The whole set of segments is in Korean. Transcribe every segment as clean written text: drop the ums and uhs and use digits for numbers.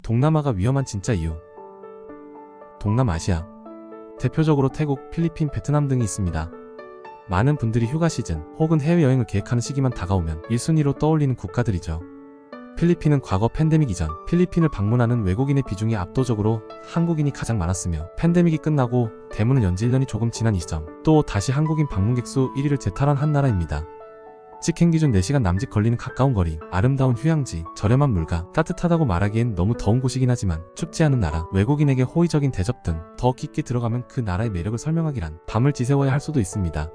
동남아가 위험한 진짜 이유. 동남아시아. 대표적으로 태국, 필리핀, 베트남 등이 있습니다. 많은 분들이 휴가 시즌 혹은 해외여행을 계획하는 시기만 다가오면 1순위로 떠올리는 국가들이죠. 필리핀은 과거 팬데믹 이전 필리핀을 방문하는 외국인의 비중이 압도적으로 한국인이 가장 많았으며, 팬데믹이 끝나고 대문을 연지 1년이 조금 지난 이 시점 또 다시 한국인 방문객 수 1위를 재탈환한 나라입니다. 직행 기준 4시간 남짓 걸리는 가까운 거리, 아름다운 휴양지, 저렴한 물가, 따뜻하다고 말하기엔 너무 더운 곳이긴 하지만 춥지 않은 나라, 외국인에게 호의적인 대접 등 더 깊게 들어가면 그 나라의 매력을 설명하기란 밤을 지새워야 할 수도 있습니다.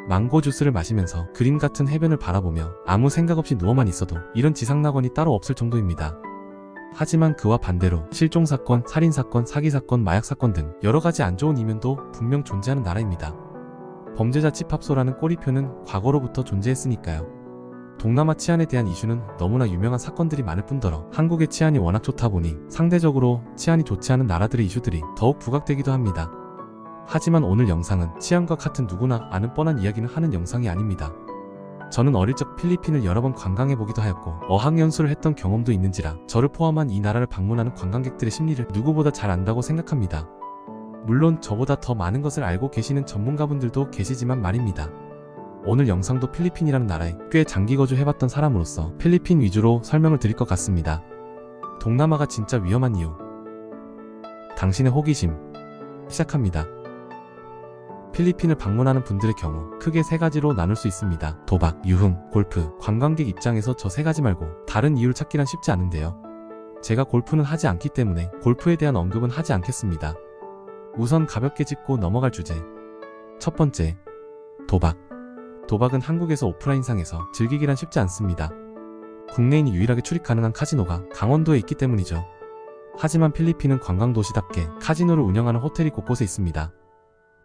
망고 주스를 마시면서 그림 같은 해변을 바라보며 아무 생각 없이 누워만 있어도 이런 지상낙원이 따로 없을 정도입니다. 하지만 그와 반대로 실종사건, 살인사건, 사기사건, 마약사건 등 여러가지 안 좋은 이면도 분명 존재하는 나라입니다. 범죄자 집합소라는 꼬리표는 과거로부터 존재했으니까요. 동남아 치안에 대한 이슈는 너무나 유명한 사건들이 많을 뿐더러 한국의 치안이 워낙 좋다 보니 상대적으로 치안이 좋지 않은 나라들의 이슈들이 더욱 부각되기도 합니다. 하지만 오늘 영상은 치안과 같은 누구나 아는 뻔한 이야기는 하는 영상이 아닙니다. 저는 어릴 적 필리핀을 여러 번 관광해보기도 하였고 어학연수를 했던 경험도 있는지라 저를 포함한 이 나라를 방문하는 관광객들의 심리를 누구보다 잘 안다고 생각합니다. 물론 저보다 더 많은 것을 알고 계시는 전문가분들도 계시지만 말입니다. 오늘 영상도 필리핀이라는 나라에 꽤 장기 거주해봤던 사람으로서 필리핀 위주로 설명을 드릴 것 같습니다. 동남아가 진짜 위험한 이유. 당신의 호기심. 시작합니다. 필리핀을 방문하는 분들의 경우 크게 3가지로 나눌 수 있습니다. 도박, 유흥, 골프. 관광객 입장에서 저 3가지 말고 다른 이유를 찾기란 쉽지 않은데요. 제가 골프는 하지 않기 때문에 골프에 대한 언급은 하지 않겠습니다. 우선 가볍게 짚고 넘어갈 주제. 첫 번째, 도박. 도박은 한국에서 오프라인상에서 즐기기란 쉽지 않습니다. 국내인이 유일하게 출입 가능한 카지노가 강원도에 있기 때문이죠. 하지만 필리핀은 관광도시답게 카지노를 운영하는 호텔이 곳곳에 있습니다.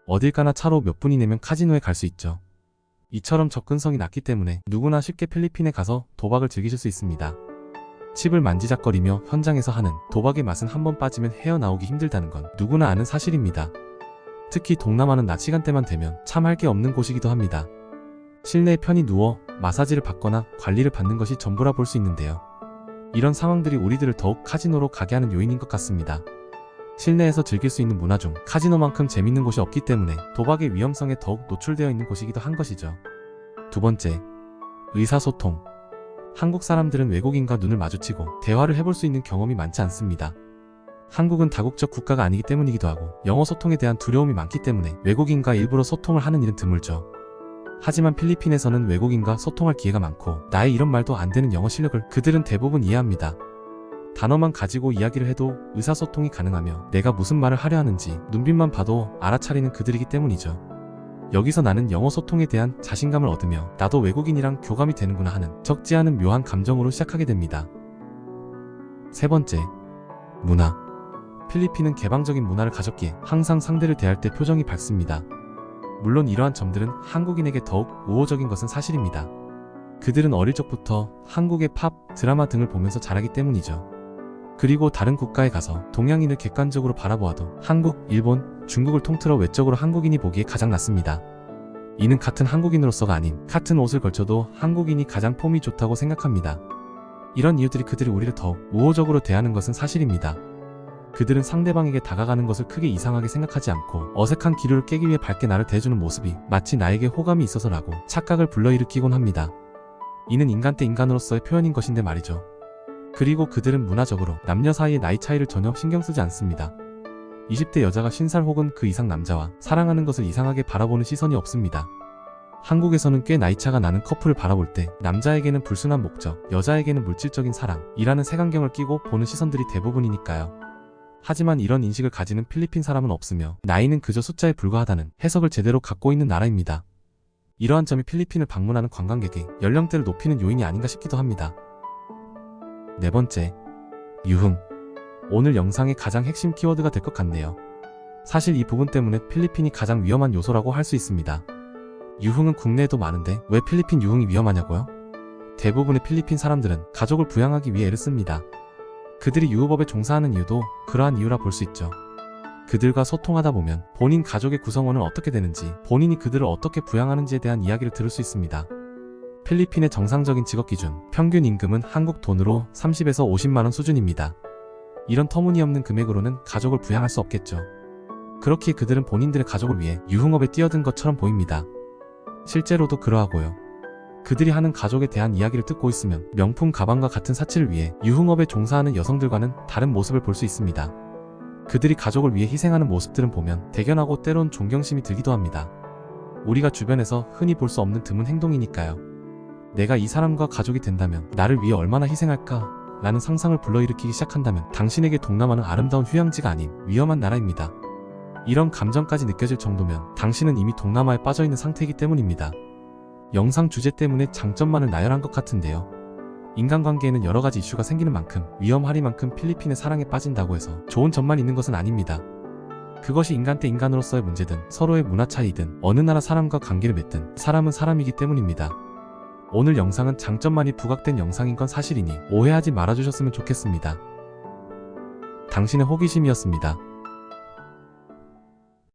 어딜 가나 차로 몇 분이 내면 카지노에 갈 수 있죠. 이처럼 접근성이 낮기 때문에 누구나 쉽게 필리핀에 가서 도박을 즐기실 수 있습니다. 칩을 만지작거리며 현장에서 하는 도박의 맛은 한번 빠지면 헤어나오기 힘들다는 건 누구나 아는 사실입니다. 특히 동남아는 낮 시간대만 되면 참 할 게 없는 곳이기도 합니다. 실내에 편히 누워 마사지를 받거나 관리를 받는 것이 전부라 볼 수 있는데요. 이런 상황들이 우리들을 더욱 카지노로 가게 하는 요인인 것 같습니다. 실내에서 즐길 수 있는 문화 중 카지노만큼 재밌는 곳이 없기 때문에 도박의 위험성에 더욱 노출되어 있는 곳이기도 한 것이죠. 두 번째, 의사소통. 한국 사람들은 외국인과 눈을 마주치고 대화를 해볼 수 있는 경험이 많지 않습니다. 한국은 다국적 국가가 아니기 때문이기도 하고 영어 소통에 대한 두려움이 많기 때문에 외국인과 일부러 소통을 하는 일은 드물죠. 하지만 필리핀에서는 외국인과 소통할 기회가 많고 나의 이런 말도 안 되는 영어 실력을 그들은 대부분 이해합니다. 단어만 가지고 이야기를 해도 의사소통이 가능하며 내가 무슨 말을 하려 하는지 눈빛만 봐도 알아차리는 그들이기 때문이죠. 여기서 나는 영어 소통에 대한 자신감을 얻으며 나도 외국인이랑 교감이 되는구나 하는 적지 않은 묘한 감정으로 시작하게 됩니다. 세 번째, 문화. 필리핀은 개방적인 문화를 가졌기에 항상 상대를 대할 때 표정이 밝습니다. 물론 이러한 점들은 한국인에게 더욱 우호적인 것은 사실입니다. 그들은 어릴 적부터 한국의 팝, 드라마 등을 보면서 자라기 때문이죠. 그리고 다른 국가에 가서 동양인을 객관적으로 바라보아도 한국, 일본, 중국을 통틀어 외적으로 한국인이 보기에 가장 낫습니다. 이는 같은 한국인으로서가 아닌 같은 옷을 걸쳐도 한국인이 가장 폼이 좋다고 생각합니다. 이런 이유들이 그들이 우리를 더욱 우호적으로 대하는 것은 사실입니다. 그들은 상대방에게 다가가는 것을 크게 이상하게 생각하지 않고 어색한 기류를 깨기 위해 밝게 나를 대해주는 모습이 마치 나에게 호감이 있어서라고 착각을 불러일으키곤 합니다. 이는 인간 대 인간으로서의 표현인 것인데 말이죠. 그리고 그들은 문화적으로 남녀 사이의 나이 차이를 전혀 신경 쓰지 않습니다. 20대 여자가 50살 혹은 그 이상 남자와 사랑하는 것을 이상하게 바라보는 시선이 없습니다. 한국에서는 꽤 나이차가 나는 커플을 바라볼 때 남자에게는 불순한 목적, 여자에게는 물질적인 사랑이라는 색안경을 끼고 보는 시선들이 대부분이니까요. 하지만 이런 인식을 가지는 필리핀 사람은 없으며 나이는 그저 숫자에 불과하다는 해석을 제대로 갖고 있는 나라입니다. 이러한 점이 필리핀을 방문하는 관광객의 연령대를 높이는 요인이 아닌가 싶기도 합니다. 네 번째, 유흥. 오늘 영상의 가장 핵심 키워드가 될 것 같네요. 사실 이 부분 때문에 필리핀이 가장 위험한 요소라고 할 수 있습니다. 유흥은 국내에도 많은데 왜 필리핀 유흥이 위험하냐고요? 대부분의 필리핀 사람들은 가족을 부양하기 위해 애를 씁니다. 그들이 유흥업에 종사하는 이유도 그러한 이유라 볼 수 있죠. 그들과 소통하다 보면 본인 가족의 구성원은 어떻게 되는지, 본인이 그들을 어떻게 부양하는지에 대한 이야기를 들을 수 있습니다. 필리핀의 정상적인 직업 기준, 평균 임금은 한국 돈으로 30에서 50만원 수준입니다. 이런 터무니없는 금액으로는 가족을 부양할 수 없겠죠. 그렇기에 그들은 본인들의 가족을 위해 유흥업에 뛰어든 것처럼 보입니다. 실제로도 그러하고요. 그들이 하는 가족에 대한 이야기를 듣고 있으면 명품 가방과 같은 사치를 위해 유흥업에 종사하는 여성들과는 다른 모습을 볼 수 있습니다. 그들이 가족을 위해 희생하는 모습들은 보면 대견하고 때론 존경심이 들기도 합니다. 우리가 주변에서 흔히 볼 수 없는 드문 행동이니까요. 내가 이 사람과 가족이 된다면 나를 위해 얼마나 희생할까? 라는 상상을 불러일으키기 시작한다면 당신에게 동남아는 아름다운 휴양지가 아닌 위험한 나라입니다. 이런 감정까지 느껴질 정도면 당신은 이미 동남아에 빠져있는 상태이기 때문입니다. 영상 주제 때문에 장점만을 나열한 것 같은데요. 인간관계에는 여러가지 이슈가 생기는 만큼 위험하리만큼 필리핀의 사랑에 빠진다고 해서 좋은 점만 있는 것은 아닙니다. 그것이 인간 대 인간으로서의 문제든 서로의 문화 차이든 어느 나라 사람과 관계를 맺든 사람은 사람이기 때문입니다. 오늘 영상은 장점만이 부각된 영상인 건 사실이니 오해하지 말아주셨으면 좋겠습니다. 당신의 호기심이었습니다.